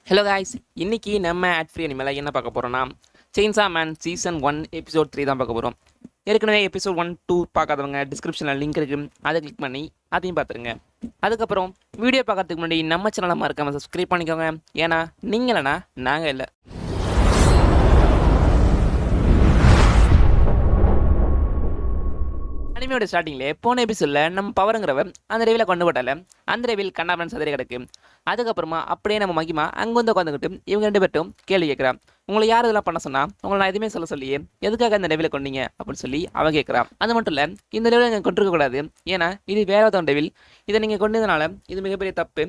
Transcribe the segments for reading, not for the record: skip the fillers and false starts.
Hello guys, இன்னைக்கு நம்ம ad free அனிமேல என்ன பார்க்க போகிறோம்னா செயின்சா மேன் சீசன் 1 எபிசோட் 3 தான் பார்க்க போகிறோம். ஏற்கனவே எபிசோட் 1, 2 பார்க்காதவங்க டிஸ்கிரிப்ஷனில் லிங்க் இருக்குது, அதை கிளிக் பண்ணி அதையும் பார்த்துருங்க. அதுக்கப்புறம் வீடியோ பார்க்கறதுக்கு முன்னாடி நம்ம சேனலை மறக்காமல் சப்ஸ்கிரைப் பண்ணிக்கோங்க. ஏன்னா நீங்கள் இல்லைனா நாங்கள் இல்லை. அனிமையோட ஸ்டார்டிங்ல போன எபிசோடில் நம்ம பவருங்கிறவ அந்த ரெவில கொண்டு போட்டால அந்த ரெவில் கண்ணாபன் சதறி கிடக்கு. அதுக்கப்புறமா அப்படியே நம்ம மகிமா அங்கே வந்து உட்காந்துக்கிட்டு இவங்க 2 பேர்ட்டும் கேள்வி கேட்குறான். உங்களை யார் இதெல்லாம் பண்ண சொன்னா? உங்களை நான் எதுவுமே சொல்லியே, எதுக்காக அந்த ரெவில கொண்டீங்க அப்படின்னு சொல்லி அவன் கேட்குறான். அது மட்டும் இல்லை, இந்த ரெவில நீங்கள் கொண்டிருக்க கூடாது, ஏன்னா இது வேற ஒருத்தன் ரெவில், இதை நீங்கள் கொண்டதுனால இது மிகப்பெரிய தப்பு,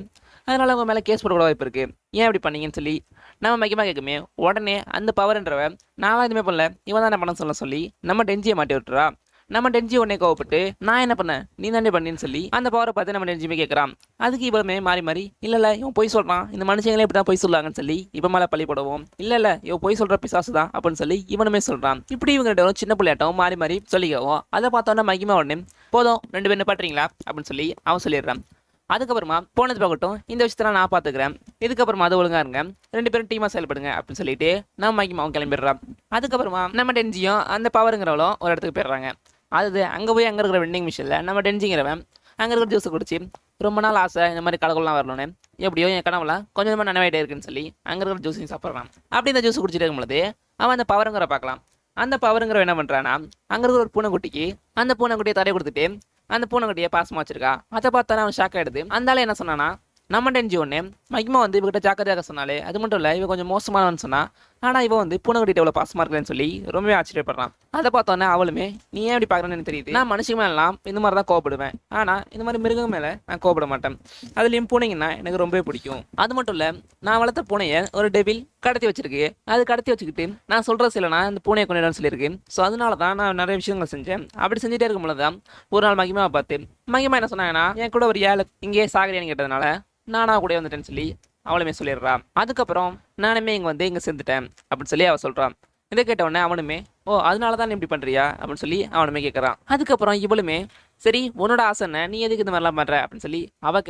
அதனால உங்க மேலே கேஸ் போட வாய்ப்பு இருக்கு, ஏன் அப்படி பண்ணீங்கன்னு சொல்லி நம்ம மகிமா கேட்குமே. உடனே அந்த பவர்ன்றவ நானும் எதுவுமே பண்ணல, இவன் தான் என்ன பண்ண சொல்லி நம்ம டெஞ்சியை மாட்டி விட்டுறா. நம்ம டெஞ்சி உடனே கோவப்பட்டு நான் என்ன பண்ணேன், நீ தானே பண்ணின்னு சொல்லி அந்த பவரை பார்த்து நம்ம டெஞ்சியுமே கேட்குறான். அதுக்கு இவ்வளவுமே மாறி மாறி இல்லை இவன் பொய் சொல்கிறான், இந்த மனுஷங்களே இப்படி தான் பொய் சொல்லுவாங்கன்னு சொல்லி இப்போ மேலே பள்ளி போடுவோம், இல்லை இவன் பொய் சொல்கிற பிசாசு தான் அப்படின்னு சொல்லி இவனுமே சொல்கிறான். இப்படி இவங்க சின்ன பிள்ளையாட்டம் மாறி மாறி சொல்லிக்கவும் அதை பார்த்தோன்னா மகிமா உடனே போதும் 2 பேரும் பாட்டுறீங்களா அப்படின்னு சொல்லி அவன் சொல்லிடுறான். அதுக்கப்புறமா போனது பார்க்கட்டும், இந்த விஷயத்தெல்லாம் நான் பார்த்துக்கிறேன், இதுக்கப்புறமா அது ஒழுங்கா இருங்க, 2 பேரும் டீமாக செயல்படுங்க அப்படின்னு சொல்லிட்டு நம்ம மகிமாவும் கிளம்பிடுறான். அதுக்கப்புறமா நம்ம டெஞ்சியும் அந்த பவருங்கிறவளும் ஒரு இடத்துக்கு போயிடுறாங்க. அது அங்கே போய் அங்கே இருக்கிற வெண்டிங் மிஷினில் நம்ம டெஞ்சிங்கிறவன் அங்கே இருக்கிற ஜூஸை குடிச்சு ரொம்ப நாள் ஆசை இந்த மாதிரி கலகலாம் வரணும்னு, எப்படியோ என் கனவுலாம் கொஞ்சம் கொஞ்சமாக நனவாயிட்டே இருக்குன்னு சொல்லி அங்கே இருக்கிற ஜூஸையும் சாப்பிட்றான். அப்படி இந்த ஜூஸ் குடிச்சிட்டு இருக்கும்போது அவன் அந்த பவருங்கிற பார்க்கலாம். அந்த பவருங்கிற என்ன பண்ணுறான்னா அங்கே இருக்கிற ஒரு பூனைக்குட்டிக்கு அந்த பூனைக்குட்டியை தடை கொடுத்துட்டு அந்த பூனைக்குட்டியை பாசமாக வச்சிருக்கா. அதை பார்த்தானே அவன் ஷாக் ஆகிடுது. அந்தால என்ன சொன்னானா, நம்ம டெஞ்சி ஒன்று மகிமா வந்து இவகிட்ட ஜாக்கிரதையாக சொன்னாலே, அது மட்டும் இல்லை இவ கொஞ்சம் மோசமானவன்னு சொன்னா, ஆனால் இவன் வந்து பூனைக்குட்டிட்ட எவ்வளோ பாசமாக இருக்குன்னு சொல்லி ரொம்பவே ஆச்சரியப்படுறான். அதை பார்த்தோன்னே அவளுமே நீ ஏன் இப்படி பார்க்குறேன்னு எனக்கு தெரியுது, நான் மனுஷங்க மேலாம் இந்த மாதிரி தான் கோவப்படுவேன், ஆனால் இந்த மாதிரி மிருகம் மேலே நான் கோவப்பட மாட்டேன், அதுலேயும் பூனைங்கன்னா எனக்கு ரொம்பவே பிடிக்கும். அது மட்டும் இல்லை, நான் வளர்த்த பூனையை ஒரு டெவில் கடத்தி வச்சிருக்கு, அது கடத்தி வச்சுக்கிட்டு நான் சொல்கிற சிலனா இந்த பூனையை கொண்டு சொல்லியிருக்கு. ஸோ அதனால தான் நான் நிறைய விஷயங்கள் செஞ்சேன். அப்படி செஞ்சுட்டே இருக்கும்போது தான் ஒரு நாள் மகிமாவை பார்த்து மகிமா என்ன சொன்னாங்கன்னா, என் கூட ஒரு ஏழை இங்கேயே சாகரியான்னு கேட்டதுனால நானா கூட வந்துட்டேன்னு சொல்லி அவளுமே சொல்லிடுறா. அதுக்கப்புறம் நானுமே இங்கே வந்து இங்கே சேர்ந்துட்டேன் அப்படின்னு சொல்லி அவள் சொல்கிறான். இதை கேட்டவுடனே அவனுமே ஓ அதனால தான் இப்படி பண்ணுறியா அப்படின்னு சொல்லி அவனுமே கேட்குறான். அதுக்கப்புறம் இவளுமே சரி உன்னோட ஆசை என்ன, நீ எதுக்கு இந்த மாதிரிலாம் பண்ணுற அப்படின்னு சொல்லி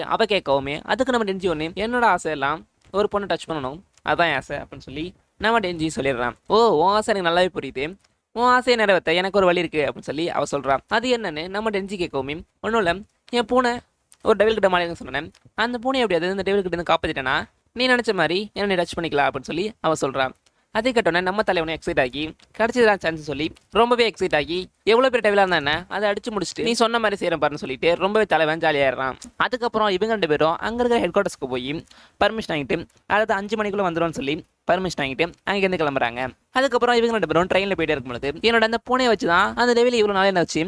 அவ கேட்கவுமே அதுக்கு நம்ம டெஞ்சி ஒன்று என்னோட ஆசை எல்லாம் ஒரு பொண்ணை டச் பண்ணணும், அதான் ஆசை அப்படின்னு சொல்லி நம்ம டெஞ்சி சொல்லிடுறான். ஓ உன் ஆசை எனக்கு நல்லாவே புரியுது, உன் ஆசையை நிறைவேற்ற எனக்கு ஒரு வழி இருக்குது அப்படின்னு சொல்லி அவள் சொல்கிறான். அது என்னன்னு நம்ம டெஞ்சி கேட்கவுமே ஒன்றும் இல்லை, என் பூனை ஒரு டெவில் கிட்ட மாறி சொன்னேன், அந்த பூனை எப்படியாவது இந்த டெவில் கிட்ட இருந்து காப்பாற்றிட்டேன்னா நீ நினச்ச மாதிரி என்ன டச் பண்ணிக்கலாம் அப்படின்னு சொல்லி அவள் சொல்கிறான். அதே கேட்டோன்னே நம்ம தலைவனும் எக்ஸைட் ஆகி கிடச்சிதான் சான்ஸ் சொல்லி ரொம்பவே எக்ஸைட் ஆகி எவ்வளோ பேர் டெவிலாக இருந்தா என்ன அதை அடிச்சு முடிச்சுட்டு நீ சொன்ன மாதிரி செய்கிறேன் பாருன்னு சொல்லிட்டு ரொம்பவே தலைவன் ஜாலியாகிடுறான். அதுக்கப்புறம் இவங்க 2 பேரும் அங்கே இருக்கிற ஹெட் குவார்ட்டர்ஸ்க்கு போய் பர்மிஷன் வாங்கிட்டு அதாவது 5 மணிக்குள்ளே வந்துடும் சொல்லி பர்மிஷன் வாங்கிட்டு அங்கேருந்து கிளம்புறாங்க. அதுக்கப்புறம் இவங்க 2 பேரும் ட்ரெயினில் போயிட்டே இருக்கும்போது என்னோட அந்த பூனையை வச்சு தான் அந்த டெவில் இவ்வளோ நாளே என்ன வச்சு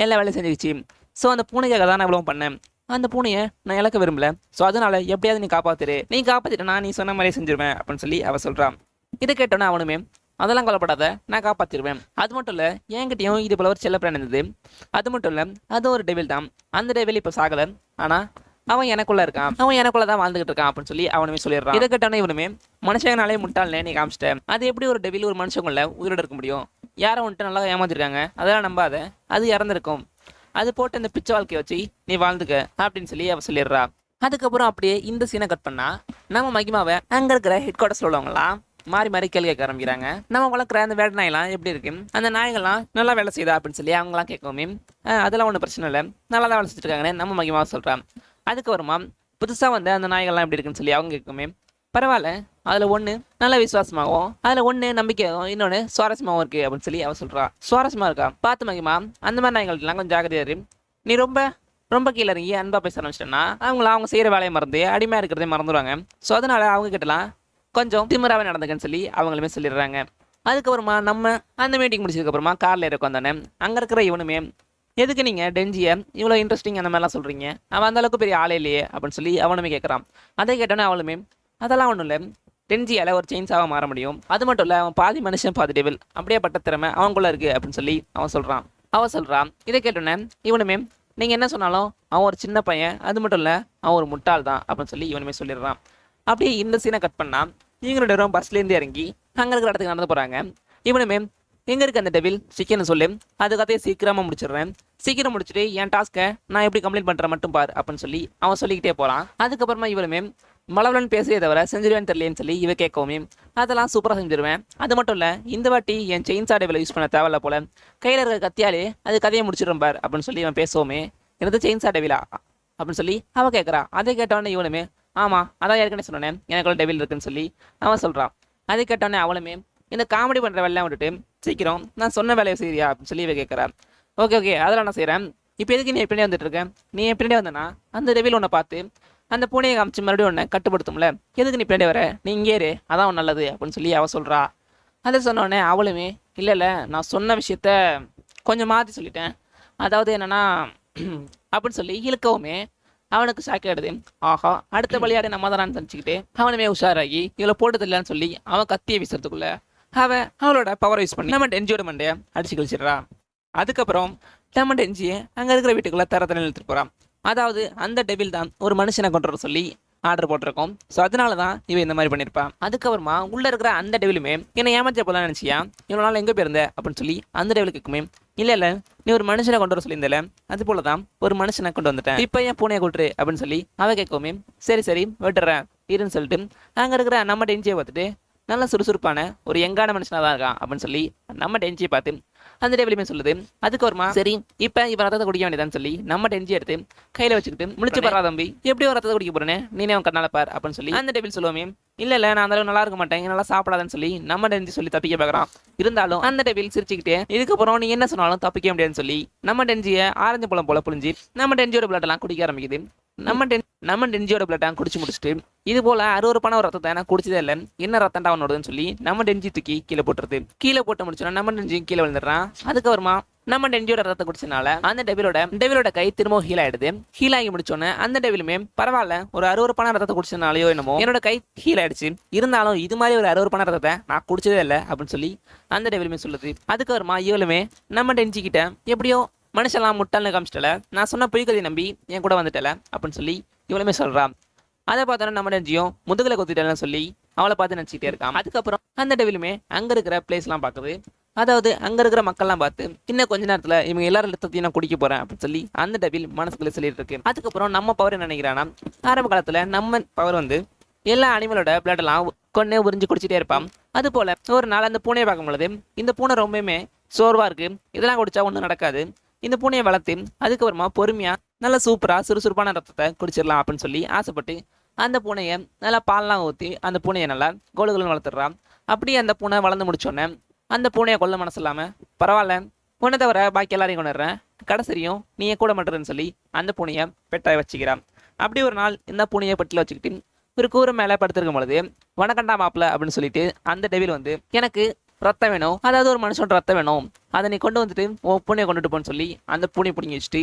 எல்லா வேலையும் செஞ்சுக்கிச்சு. ஸோ அந்த பூனைக்காக தான் நான் இவ்வளோ பண்ணேன், அந்த பூனையை நான் இழக்க விரும்பல, ஸோ அதனால எப்படியாவது நீ காப்பாத்துரு, நீ காப்பாத்திட்டனா நீ சொன்ன மாதிரியே செஞ்சிருவேன் அப்படின்னு சொல்லி அவ சொல்றான். இதை கேட்டோன்னா அவனுமே அதெல்லாம் கொல்லப்படாத, நான் காப்பாத்திடுவேன். அது மட்டும் இல்லை என்கிட்டயும் இது போல ஒரு செல்ல பிரான் இருந்தது, அது மட்டும் இல்லை அது ஒரு டெவில் தான், அந்த டெவில் இப்போ சாகலை, ஆனால் அவன் எனக்குள்ள இருக்கான், அவன் எனக்குள்ள தான் வாழ்ந்துகிட்டு இருக்கான் அப்படின்னு சொல்லி அவனுமே சொல்லிடுறான். இதை கேட்டோன்னே இவனுமே மனுஷங்கனாலே முட்டாள்னே நீ காமிச்சிட்டேன், அது எப்படி ஒரு டெவில் ஒரு மனுஷங்குள்ள உயிரோட இருக்க முடியும், யாரை வந்துட்டு நல்லா ஏமாத்திருக்காங்க, அதெல்லாம் நம்பாத, அது இறந்துருக்கும், அது போட்டு இந்த பிச்சை வாழ்க்கையை வச்சு நீ வாழ்ந்துக்க அப்படின்னு சொல்லி அவ சொல்லிடுறா. அதுக்கப்புறம் அப்படியே இந்த சீனை கட் பண்ணா நம்ம மகிமாவை அங்கே இருக்கிற ஹெட் குவார்ட்டர்ஸ்ல உள்ளவங்களாம் மாறி மாறி கேள்வி கேட்க ஆரம்பிக்கிறாங்க. நம்ம வளர்க்குற அந்த வேட நாயெல்லாம் எப்படி இருக்கு, அந்த நாய்கள்லாம் நல்லா வேலை செய்யுதா அப்படின்னு சொல்லி அவங்களாம் கேட்கவுமே அதெல்லாம் ஒன்றும் பிரச்சனை இல்லை, நல்லா தான் வேலை செஞ்சுட்டு இருக்காங்கன்னு நம்ம மகிமாவை சொல்கிறான். அதுக்கப்புறமா புதுசாக வந்து அந்த நாய்கள்லாம் எப்படி இருக்குன்னு சொல்லி அவங்க கேட்குமே பரவாயில்ல, அதில் ஒன்று நல்ல விசுவாசமாகவும் அதில் ஒன்று நம்பிக்கையாகவும் இன்னொன்று சுவாரஸ்யமாகவும் இருக்குது அப்படின்னு சொல்லி அவள் சொல்கிறா. சுவாரஸ்யமாக இருக்கா பார்த்து மகிமா, அந்த மாதிரி நாய்கள்லாம் கொஞ்சம் ஜாக்கிரதையாரு, நீ ரொம்ப ரொம்ப கீழே இறங்கி அன்பாக பேச ஆரம்பிச்சிட்டேன்னா அவங்க செய்கிற வேலையை மறந்து அடிமையாக இருக்கிறதே மறந்துடுவாங்க. ஸோ அதனால அவங்க கிட்டலாம் கொஞ்சம் திமிராகவே நடந்துக்கன்னு சொல்லி அவங்களுமே சொல்லிடுறாங்க. அதுக்கப்புறமா நம்ம அந்த மீட்டிங் முடிச்சதுக்கப்புறமா காரில் இறக்க வந்தானே அங்கே இருக்கிற இவனுமே எதுக்கு நீங்கள் டெஞ்சியை இவ்வளோ இன்ட்ரெஸ்டிங் அந்த மாதிரிலாம் சொல்கிறீங்க, அவன் அந்த அளவுக்கு பெரிய ஆளே இல்லையே அப்படின்னு சொல்லி அவனுமே கேட்குறான். அதை கேட்டோன்னே அவளுமே அதெல்லாம் ஒன்றும் இல்லை, டெஞ்சியால் ஒரு செயின்ஸாக மாற முடியும், அது மட்டும் இல்லை அவன் பாதி மனுஷன் பாதி டெவில், அப்படியே பட்ட திறமை அவனுக்குள்ள இருக்குது அப்படின்னு சொல்லி அவன் சொல்கிறான். இதை கேட்டோன்னே இவனுமே நீங்கள் என்ன சொன்னாலும் அவன் ஒரு சின்ன பையன், அது மட்டும் இல்லை அவன் ஒரு முட்டாள் தான் அப்படின்னு சொல்லி இவனுமே சொல்லிடுறான். அப்படியே இந்த சீனை கட் பண்ணால் இவங்களோட நேரம் பஸ்லேருந்து இறங்கி அங்கே இருக்கிற இடத்துக்கு நடந்து போகிறாங்க. இவனுமே எங்கே இருக்க அந்த டெவில் சிக்கன்னு சொல்லி அதுக்காக சீக்கிரமாக முடிச்சிடுறேன், சீக்கிரம் முடிச்சுட்டு என் டாஸ்க்கை நான் எப்படி கம்ப்ளீட் பண்ணுறேன் மட்டும் பார் அப்படின்னு சொல்லி அவன் சொல்லிக்கிட்டே போகிறான். அதுக்கப்புறமா இவனுமே மலவலன் பேசியே தவிர செஞ்சிருவேன்னு தெரியலேன்னு சொல்லி இவ கேட்கவுமே அதெல்லாம் சூப்பராக செஞ்சிருவேன். அது மட்டும் இல்லை, இந்த வாட்டி என் செயின் சாடைவில் யூஸ் பண்ண தேவையில்ல போல, கையில் இருக்கிற கத்தியாலே அது கதையை முடிச்சிடும் பார் அப்படின்னு சொல்லி இவன் பேசுவோமே, எனது செயின் சாடைவிலா அப்படின்னு சொல்லி அவள் கேட்குறா. அதை கேட்டவொடனே இவனுமே ஆமாம் அதான் ஏற்கனவே சொன்னேன் எனக்குள்ள டெவில் இருக்குன்னு சொல்லி அவன் சொல்கிறான். அதை கேட்டவொடனே அவளுமே இந்த காமெடி பண்ணுற வேலையெல்லாம் விட்டுட்டு சீக்கிரம் நான் சொன்ன வேலையை செய்யறியா அப்படின்னு சொல்லி இவ கேட்குறா. ஓகே ஓகே அதெல்லாம் நான் செய்கிறேன். இப்போ எதுக்கு நீ பின்னாடி வந்துட்டு இருக்கேன்? நீ என் பின்னாடி வந்தனா அந்த டெவில் உன்னை பார்த்து அந்த பூனையை காமிச்சு மறுபடியும் உன்னை கட்டுப்படுத்தும்ல, எதுக்கு நீ பின்னாடி வர, நீ இங்கே இரு அதான் நல்லது அப்படின்னு சொல்லி அவள் சொல்கிறா. அதை சொன்னோடனே அவளுமே இல்லை நான் சொன்ன விஷயத்த கொஞ்சம் மாற்றி சொல்லிட்டேன், அதாவது என்னென்னா அப்படின்னு சொல்லி இழுக்கவுமே அவனுக்கு ஷாக் ஆகிடுது. ஆஹா அடுத்த விளையாட நம்ம தான் நினச்சிக்கிட்டு அவனுமே உஷாராகி இவளை போட்டது இல்லைன்னு சொல்லி அவன் கத்தியை வீசுறதுக்குள்ள அவளோட பவரை யூஸ் பண்ணி நம்ம டென்ஜியோட மண்டையை அடிச்சு கழிச்சிடுறா. அதுக்கப்புறம் நம்ம டென்ஜியை அங்கே இருக்கிற வீட்டுக்குள்ளே தரத்தனை இழுத்துட்டு போகிறான். அதாவது அந்த டெவில் தான் ஒரு மனுஷனை கொண்டு வர சொல்லி ஆர்டர் போட்டிருக்கோம். ஸோ அதனால தான் இவன் இந்த மாதிரி பண்ணியிருப்பான். அதுக்கப்புறமா உள்ளே இருக்கிற அந்த டெவிலுமே என்னை ஏமாற்ற போலாம் நினச்சியா, இவ்வளோ நாள் எங்கே போயிருந்த அப்படின்னு சொல்லி அந்த டெவில் கேட்குமே, இல்லை நீ ஒரு மனுஷனை கொண்டு வர சொல்லியிருந்தல, அது போல தான் ஒரு மனுஷனை கொண்டு வந்துட்டேன், இப்போ ஏன் பூனையை கூட்டுரு அப்படின்னு சொல்லி அவன் கேட்கவுமே சரி விட்டுறேன் இருன்னு சொல்லிட்டு அங்கே இருக்கிற நம்ம டென்ஜியை பார்த்துட்டு நல்ல சுறுசுறுப்பான ஒரு யங்கான மனுஷனாக தான் இருக்கான் அப்படின்னு சொல்லி நம்ம டென்ஜியை பார்த்து அந்த டெவிலுமே சொல்லுது. அதுக்கப்புறமா சரி இப்போ இவன் ரத்தத்தை குடிக்க வேண்டியதான்னு சொல்லி நம்ம டென்ஜி எடுத்து கையில் வச்சுக்கிட்டு முடிச்சு பாரா தம்பி எப்படியோ ரத்தத்தை குடிக்க போறேன்னு நீனே அவன் கண்ணால பார் அப்படின்னு சொல்லி அந்த டெவில் சொல்லுவோமே, இல்லை நான் அந்த அளவு நல்லா இருக்க மாட்டேன் நல்லா சாப்பிடாதுன்னு சொல்லி நம்ம டென்ஜி சொல்லி தப்பிக்க பார்க்குறான். இருந்தாலும் அந்த டெவில் சிரிச்சுக்கிட்டே இதுக்கப்புறம் நீ என்ன சொன்னாலும் தப்பிக்க முடியாதுன்னு சொல்லி நம்ம டென்ஜியை ஆரஞ்சு பழம் போல புழிஞ்சு நம்ம டென்ஜியோட பிளட்டெல்லாம் குடிக்க ஆரம்பிக்குது. நம்ம டென்ஜியோட பிளட்டை குடிச்சு முடிச்சுட்டு இது போல அறுவறுப்பான ஒரு ரத்தத்தை நான் குடிச்சதே இல்லை, என்ன ரத்தம் அவனோடதுன்னு சொல்லி நம்ம டென்ஜி தூக்கி கீழே போட்டுருது. கீழே போட்டு முடிச்சோன்னா நம்ம டென்ஜி கீழே விழுந்துடுறான். அதுக்கப்புறமா நம்ம டென்ஜியோட ரத்தத்தை குடிச்சனால அந்த டெவிலோட கை திரும்ப ஹீல் ஆயிடுது. ஹீல் ஆகி முடிச்சோன்னே அந்த டெவிலுமே பரவாயில்ல ஒரு அறுவறுப்பான ரத்தத்தை குடிச்சனாலையோ என்னமோ என்னோட கை ஹீல் ஆயிடுச்சு, இருந்தாலும் இது மாதிரி ஒரு அறுவறுப்பான ரத்தத்தை நான் குடிச்சதே இல்லை அப்படின்னு சொல்லி அந்த டெவிலுமே சொல்லுது. அதுக்கப்புறமா இவளுமே நம்ம டென்ஜி கிட்ட எப்படியோ மனுஷெல்லாம் முட்டாள்னு காமிச்சிட்டல, நான் சொன்ன பொய்கதை நம்பி என் கூட வந்துட்டல அப்படின்னு சொல்லி இவளுமே சொல்றான். அதை பார்த்தோன்னா நம்ம டென்ஜியும் முதுகில் கொத்திட்டலன்னு சொல்லி அவளை பார்த்து நினச்சிக்கிட்டே இருக்கான். அதுக்கப்புறம் அந்த டெவிலுமே அங்கே இருக்கிற பிளேஸ்லாம் பார்க்குது. அதாவது அங்கே இருக்கிற மக்கள்லாம் பார்த்து இன்னும் கொஞ்ச நேரத்தில் இவங்க எல்லாரும் ரத்தத்தையும் நான் குடிக்க போகிறேன் அப்படின்னு சொல்லி அந்த டெவில் மனசுக்குள்ளே சொல்லிட்டு இருக்கு. அதுக்கப்புறம் நம்ம பவர் என்ன நினைக்கிறான்னா, ஆரம்ப காலத்தில் நம்ம பவர் வந்து எல்லா அனிமலோட பிளட்டெல்லாம் கொன்னே உறிஞ்சு குடிச்சிட்டே இருப்பான். அது போல் ஒரு நாள் அந்த பூனையை பார்க்கும் பொழுது இந்த பூனை ரொம்பவுமே சோர்வாக இருக்குது, இதெல்லாம் குடிச்சா ஒன்றும் நடக்காது, இந்த பூனையை வளர்த்து அதுக்கப்புறமா பொறுமையாக நல்லா சூப்பராக சுறுசுறுப்பான ரத்தத்தை குடிச்சிடலாம் அப்படின்னு சொல்லி ஆசைப்பட்டு அந்த பூனையை நல்லா பால்லாம் ஊற்றி அந்த பூனையை நல்லா கோலுகளும் வளர்த்துடுறான். அப்படியே அந்த பூனை வளர்ந்து முடிச்சோடனே அந்த பூனையை கொல்ல மனசு இல்லாமல் பரவாயில்ல உன்னை தவிர பாக்கி எல்லாரையும் கொண்டுடுறேன், கடைசரியும் நீ கூட மாட்டுறேன்னு சொல்லி அந்த பூனையை பெட்டாக வச்சுக்கிறான். அப்படி ஒரு நாள் இந்த பூனையை பெட்டில் வச்சுக்கிட்டு ஒரு கூரை மேலே படுத்திருக்கும் பொழுது வணக்கண்டா மாப்பிள்ள அப்படின்னு சொல்லிட்டு அந்த டெவில் வந்து எனக்கு ரத்தம் வேணும், அதாவது ஒரு மனுஷனோட ரத்தம் வேணும், அதை நீ கொண்டு வந்துட்டு உன் பூனையை கொண்டுட்டு போன்னு சொல்லி அந்த பூனை பிடிங்கி வச்சுட்டு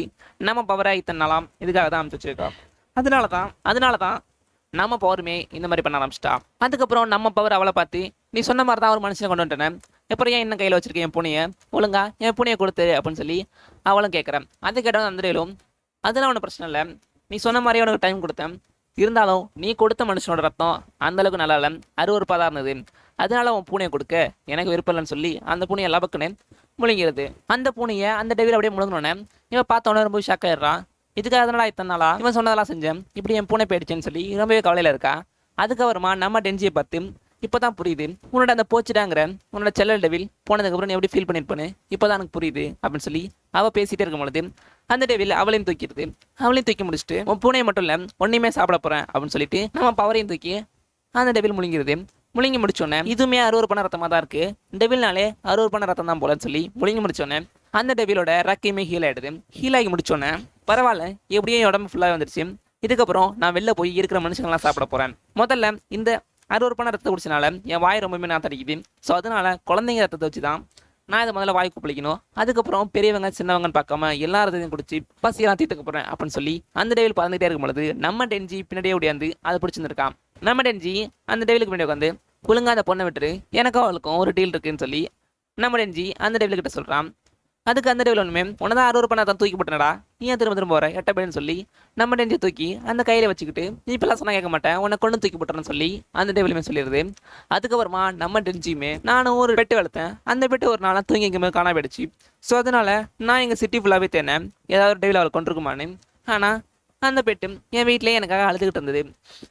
நம்ம பவரை இத்தனை நாளாம் இதுக்காக தான் அமைச்சு வச்சிருக்கோம். அதனால தான் நம்ம பவருமே இந்த மாதிரி பண்ண ஆரம்பிச்சிட்டா. அதுக்கப்புறம் நம்ம பவர் அவளை பார்த்து நீ சொன்ன மாதிரி தான் ஒரு மனுஷனை கொண்டு வந்துட்டேன், அப்புறம் ஏன் என்ன கையில் வச்சிருக்கேன் என் பூனையை, ஒழுங்கா என் பூனையை கொடுத்து அப்படின்னு சொல்லி அவளும் கேட்குறேன். அது கேட்டவன் அந்த டெவிலும் அதெல்லாம் ஒன்றும் பிரச்சனை இல்லை, நீ சொன்ன மாதிரியே உனக்கு டைம் கொடுத்தேன், இருந்தாலும் நீ கொடுத்த மனுஷனோட ரத்தம் அந்தளவுக்கு நல்லா இல்லை, அறுவறுப்பாக தான் இருந்தது, அதனால உன் பூனையை கொடுக்க எனக்கு விருப்பம் இல்லைன்னு சொல்லி அந்த பூனையை லபக்குன்னு முழுங்கிறது. அந்த பூனையை அந்த டெவில் அப்படியே முழுங்கினோன்னே இவன் பார்த்தோன்னே ரொம்ப ஷாக் ஆயிடுறான். இதுக்காக அதனால இத்தனை நாளா இவன் சொன்னதெல்லாம் செஞ்சேன், இப்படி என் பூனை போயிடுச்சுன்னு சொல்லி ரொம்பவே கவலையில் இருக்கா. அதுக்கப்புறமா நம்ம டென்ஜியை பார்த்து இப்போ தான் புரியுது உன்னோட அந்த போச்சுடாங்கிற உன்னோட செல்லல் டெவில் போனதுக்கப்புறம் நீ எப்படி ஃபீல் பண்ணியிருப்பேன்னு இப்போ தான் எனக்கு புரியுது அப்படின்னு சொல்லி அவள் பேசிகிட்டே இருக்கும் பொழுது அந்த டெவில் அவளையும் தூக்கிடுது. அவளையும் தூக்கி முடிச்சுட்டு உன் பூனையை மட்டும் இல்லை ஒன்றையுமே சாப்பிட போகிறேன் அப்படின்னு சொல்லிட்டு நம்ம பவரையும் தூக்கி அந்த டெவில் முழுங்கிடுது. முழுங்கி முடிச்சோன்னே இதுவுமே அறுவறுப்பான ரத்தமாக தான் இருக்குது, டெவில்னாலே அறுவறுப்பான ரத்தம் தான் போலன்னு சொல்லி முழுங்கி முடிச்சோன்னே அந்த டெவிலோட ரக்கையுமே ஹீல் ஆகிடுது. ஹீல் ஆகி முடிச்சோன்னே பரவாயில்ல எப்படியும் உடம்பு ஃபுல்லாக வந்துருச்சு, இதுக்கப்புறம் நான் வெளில போய் இருக்கிற மனுஷங்களாம் சாப்பிட போகிறேன், முதல்ல இந்த அறுவறுப்பான ரத்தத்தை குடிச்சனால என் வாய் ரொம்பவுமே நான் தடிக்குது, ஸோ அதனால குழந்தைங்க ரத்தத்தை வச்சு தான் நான் இதை முதல்ல வாய்க்கு பிடிக்கணும், அதுக்கப்புறம் பெரியவங்க சின்னவங்கன்னு பார்க்காம எல்லா ரத்தத்தையும் குடிச்சு பசியெல்லாம் தீர்த்துக்க போகிறேன் அப்படின்னு சொல்லி அந்த டெவில் பறந்துகிட்டே இருக்கும் பொழுது நம்ம டென்ஜி பின்னாடியே ஓடியாந்து அதை பிடிச்சிருந்துருக்கான். நம்ம டென்ஜி அந்த டெவிலுக்கு பின்னாடி உட்காந்து ஒழுங்கா அந்த பொண்ணை விட்டுரு எனக்கும் அவளுக்கும் ஒரு டீல் இருக்குன்னு சொல்லி நம்ம டென்ஜி அந்த டெவில்கிட்ட சொல்கிறான். அதுக்கு அந்த டெவில் ஒன்றுமே உனதான் அறுவறுப்பான தான் தூக்கி போட்டனடா, நீ ஏன் திரும்ப போகிற எட்டப்பேன்னு சொல்லி நம்ம டென்ஜி தூக்கி அந்த கையில் வச்சுக்கிட்டு நீ இப்பெல்லாம் சொன்னால் கேட்க மாட்டேன் உன்னை கொண்டு தூக்கி போட்டுறேன்னு சொல்லி அந்த டெவிலுமே சொல்லிடுது. அதுக்கப்புறமா நம்ம டென்ஜியுமே நானும் ஒரு பெட்டு வளர்த்தேன், அந்த பெட்டு ஒரு நாளாக தூங்கி எங்கேயுமே காணா போயிடுச்சு, ஸோ அதனால் நான் எங்கள் சிட்டி ஃபுல்லாகவே தேனேன் ஏதாவது ஒரு டெவில் அவளை கொண்டிருக்குமான்னு, ஆனால் அந்த பெட்டு என் வீட்டிலே எனக்காக அழுதுகிட்டு இருந்தது.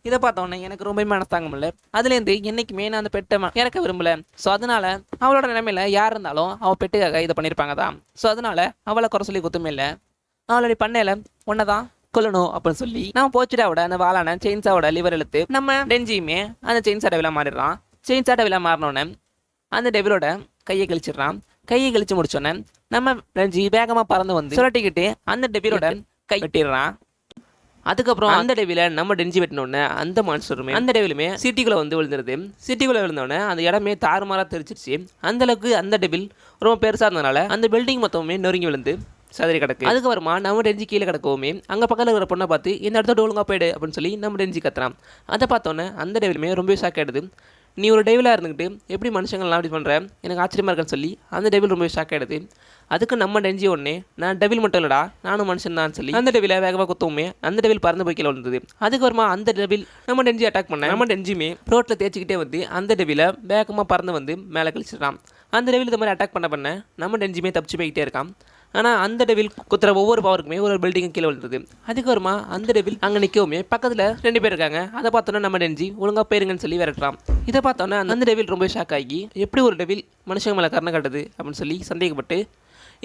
இதை பார்த்தோன்னே எனக்கு ரொம்ப மனஸ்தாங்க முடியல. அதுலேருந்து என்றைக்குமே நான் அந்த பெட்டை இறக்க விரும்பல. ஸோ அதனால அவளோட நிலைமையில யார் இருந்தாலும் அவள் பெட்டுக்காக இதை பண்ணியிருப்பாங்க தான். ஸோ அதனால அவளை குறை சொல்லி குத்தமே இல்லை. அவளுடைய பண்ணையில் ஒன்றை தான் கொல்லணும் அப்படின்னு சொல்லி நம்ம போச்சுடாவோட அந்த வாளான செயின்ஸாவோட லிவர் இழுத்து நம்ம டெஞ்சியுமே அந்த செயின்ஸா டெவிலாக மாறிடுறான். செயின்ஸா டெவிலாக மாறினோடனே அந்த டெவிலோட கையை கழிச்சிடுறான். கையை கழிச்சு முடிச்சோன்னே நம்ம டெஞ்சி வேகமாக பறந்து வந்து சுரட்டிக்கிட்டு அந்த டெவிலோட கை வெட்டிடுறான். அதுக்கப்புறம் அந்த டெவில நம்ம டெஞ்சி வெட்டினோடனே அந்த மான்ஸ்டருமே அந்த டெவிலுமே சிட்டிக்குள்ளே வந்து விழுந்துருது. சிட்டிக்குள்ளே விழுந்தோடனே அந்த இடமே தாறுமாறாக தெரிச்சிருச்சு. அந்தளவுக்கு அந்த டெவில் ரொம்ப பெருசாக இருந்ததுனால அந்த பில்டிங் மொத்தமே நொறுங்கி விழுந்து சதுரி கிடக்கு. அதுக்கப்புறமா நம்ம டெஞ்சி கீழே கிடக்கவுமே அங்கே பக்கத்தில் இருக்கிற பொண்ணை பார்த்து இந்த இடத்தோட ஒழுங்கா போயிடு அப்படின்னு சொல்லி நம்ம டெஞ்சி கத்துறான். அதை பார்த்தோன்னே அந்த டெவிலுமே ரொம்ப ஷாக் ஆகிடுது. நீ ஒரு டெவிலாக இருந்துக்கிட்டு எப்படி மனுஷங்கள்லாம் அப்படி பண்ணுற, எனக்கு ஆச்சரியமாக இருக்குன்னு சொல்லி அந்த டெவில் ரொம்ப ஷாக் ஆகிடுது. அதுக்கு நம்ம டெஞ்சி ஒன்று நான் டெவில் மட்டும் இல்லடா நானும் மனுஷன் தான் சொல்லி அந்த டெவிலை வேகமாக குத்தவுமே அந்த டெவில் பறந்து போய் கீழே விழுந்தது. அதுக்கப்புறமா அந்த டெவில் நம்ம டெஞ்சி அட்டாக் பண்ண நம்ம டெஞ்சியுமே ரோட்டில் தேய்ச்சிக்கிட்டே வந்து அந்த டெவிலை வேகமாக பறந்து வந்து மேலே கழிச்சிடறான். அந்த டெவில் இந்த மாதிரி அட்டாக் பண்ண நம்ம டெஞ்சியுமே தப்பிச்சு போய்கிட்டே இருக்கான். ஆனால் அந்த டெவில் குத்துற ஒவ்வொரு பவருக்குமே ஒரு பில்டிங்கு கீழே விழுந்தது. அதுக்கப்புறமா அந்த டெவில் அங்கே நிற்கவுமே பக்கத்தில் 2 பேர் இருக்காங்க. அதை பார்த்தோன்னா நம்ம டெஞ்சி ஒழுங்காக போயிருங்கன்னு சொல்லி விரட்டுறான். இதை பார்த்தோன்னா அந்த டெவில் ரொம்ப ஷாக் ஆகி எப்படி ஒரு டெவில் மனுஷங்க மேலே கருணை காட்டுது அப்படின்னு சொல்லி சந்தேகப்பட்டு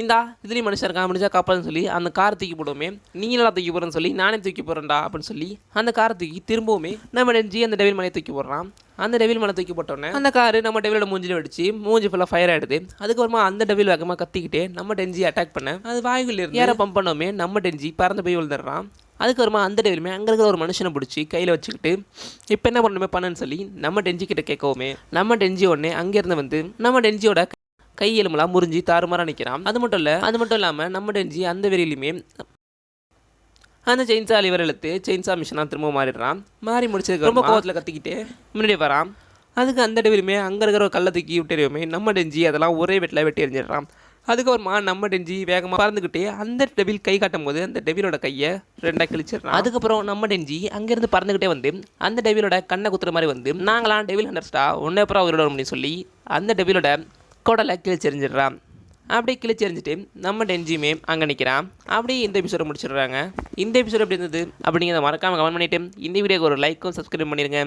இந்தா இதுலேயும் மனுஷன் இருக்கான் மனுஷா காப்பாதுன்னு சொல்லி அந்த காரை தூக்கி போடுவோமே நீ நல்லா தூக்கி போடுறேன்னு சொல்லி நானே தூக்கி போடுறேன்டா அப்படின்னு சொல்லி அந்த காரை தூக்கி திரும்பவுமே நம்ம டெஞ்சி அந்த டெவில் மலையை தூக்கி போடுறான். அந்த டெவில் மலை தூக்கி போட்டோன்னே அந்த காரு நம்ம டெவிலோட மூஞ்சில் வெடிச்சு மூஞ்சி ஃபுல்லாக ஃபயர் ஆகிடுது. அதுக்கப்புறமா அந்த டெவில் வேகமாக கத்திக்கிட்டே நம்ம டெஞ்சி அட்டாக் பண்ண அது வாய்குள்ள இருந்து ஏற பம்ப் பண்ணோமே நம்ம டெஞ்சி பறந்து போய் விழுந்துடுறான். அதுக்கப்புறமா அந்த டெவிலுமே அங்கே இருக்கிற ஒரு மனுஷனை பிடிச்சி கையில் வச்சுக்கிட்டு இப்போ என்ன பண்ணணுமே பண்ணுன்னு சொல்லி நம்ம டெஞ்சி கிட்ட கேட்கவுமே நம்ம டெஞ்சி உடனே அங்கேருந்து வந்து நம்ம டெஞ்சியோட கை எலும்பெல்லாம் முறிஞ்சி தாறுமாறாக நிற்கிறான். அது மட்டும் இல்லாமல் நம்ம டெஞ்சி அந்த வெறியிலுமே அந்த செயின்ஸா லிவர் இழுத்து செயின்ஸா மிஷனாக திரும்ப மாறிடுறான். மாறி முடிச்சதுக்கு ரொம்ப கோவத்தில் கத்திக்கிட்டு முன்னாடி வரான். அதுக்கு அந்த டெவிலுமே அங்கே இருக்கிற ஒரு கல்லை தூக்கி விட்டுருவோமே நம்ம டெஞ்சி அதெல்லாம் ஒரே வெட்டில் வெட்டி எறிஞ்சிடுறான். அதுக்கப்புறமா நம்ம டெஞ்சி வேகமாக பறந்துக்கிட்டே அந்த டெவில் கை காட்டும் போது அந்த டெவிலோட கையை 2 கிழிச்சிடுறான். அதுக்கப்புறம் நம்ம டெஞ்சி அங்கேருந்து பறந்துக்கிட்டே வந்து அந்த டெவிலோட கண்ணை குத்துற மாதிரி வந்து நாங்களாம் டெவில் ஹண்டர்ஸ்டா ஒன்றே அப்புறம் அவரோட அப்படின்னு சொல்லி அந்த டெவிலோட குடலை கிழிச்செறிஞ்சிடுறான். அப்படியே கிழிச்செறிஞ்சிட்டு நம்ம டெஞ்சியுமே அங்கே நிற்கிறான். அப்படியே இந்த எபிசோட முடிச்சிடுறாங்க. இந்த எபிசோட் எப்படி இருந்தது அப்படிங்கிறத மறக்காமல் கமெண்ட் பண்ணிவிட்டு இந்த வீடியோக்கு ஒரு லைக்கும் சப்ஸ்கிரைப் பண்ணிடுங்க.